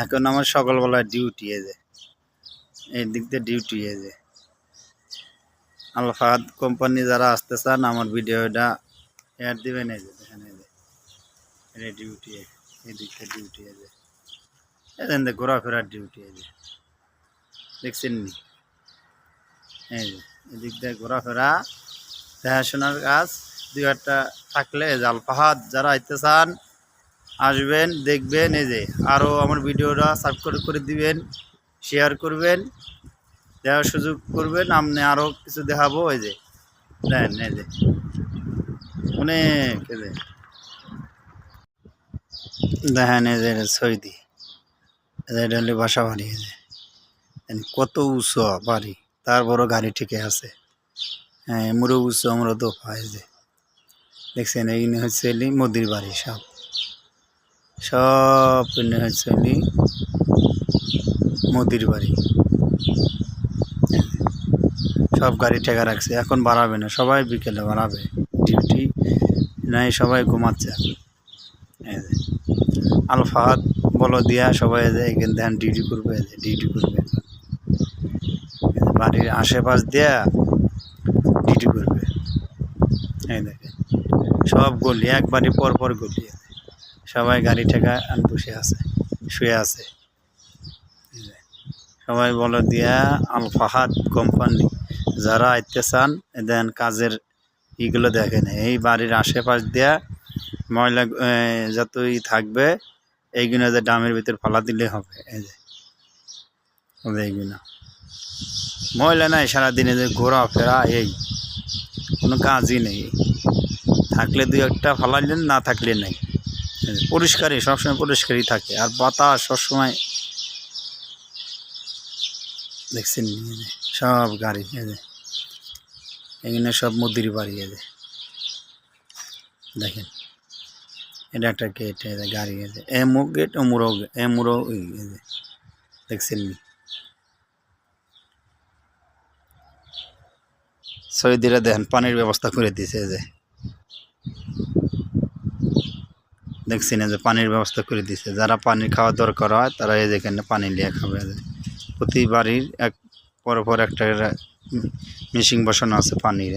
এখন আমার সকালবেলায় ডিউটি এই দিক দিয়ে ডিউটি আল ফাহাদ কোম্পানি যারা আসতে চান আমার ভিডিওটা এড দিবেন। এই যে দেখেন, এই ডিউটি এই দিক দিয়ে ডিউটি এখান থেকে ঘোরাফেরার ডিউটি দেখছেন নি? এই যে এদিক দিয়ে ঘোরাফেরা দেখাশোনার কাজ দুই একটা থাকলে আল ফাহাদ যারা আইতে চান আসবেন, দেখবেন। এই যে আরও আমার ভিডিওটা সাবস্ক্রাইব করে দিবেন, শেয়ার করবেন, দেওয়ার সুযোগ করবেন। আপনি আরও কিছু দেখাবো। এই যে দেন, এই যে অনেক দেখেন, এই যে সৈদি এটা হলে বাসা বাড়ি। এই যে কত উঁচু বাড়ি, তারপরও গাড়ি ঠিকই আছে। হ্যাঁ, মুরো উঁচু আমরা তো পাই। যে দেখছেন, এইখানে হচ্ছে মোদির বাড়ি। সব হচ্ছে মোদির বাড়ি। সব গাড়ি ঠেকা রাখছে, এখন বাড়াবে না, সবাই বিকেলে বাড়াবে। ডিউটি নাই, সবাই ঘুমাচ্ছে। আল ফাহাদ বলো দিয়া সবাই এখানে ধ্যান ডিউটি করবে, ডিউটি করবে। বাড়ির আশেপাশ দিয়া ডিউটি করবে। এই দেখেন, সব গলি একবারই পর গলি, সবাই গাড়ি ঠেকা বসে আছে, শুয়ে আছে। সবাই বলো দিয়া আল ফাহাদ কোম্পানি যারা আইতে চান দেন কাজের ইগুলো দেখেন। এই বাড়ির আশেপাশ দিয়া ময়লা যতই থাকবে এইগুলো যে ড্রামের ভিতর ফালা দিলে হবে। এই যে এইগুলো ময়লা নাই, সারাদিনে যে ঘোরাফেরা এই কোনো কাজই নেই। থাকলে দুই একটা ফালাইলেন, না থাকলে নেই। পরিষ্কারই, সবসময় পরিষ্কারই থাকে। আর বাতাস সবসময় দেখছেন, সব গাড়ি এখানে সব মোদির বাড়ি। দেখেন, এটা একটা গেট, গাড়ি এমো গেট এমুরো দেখছেন। সৌদিরা দেখেন পানির ব্যবস্থা করে দিয়েছে। দেখছি না যে পানির ব্যবস্থা করে দিয়েছে। যারা পানি খাওয়া দরকার হয় তারা এই যেখানে পানি নিয়ে খাবে। প্রতি বাড়ির এক পর একটা মেশিন বসানো আছে পানির।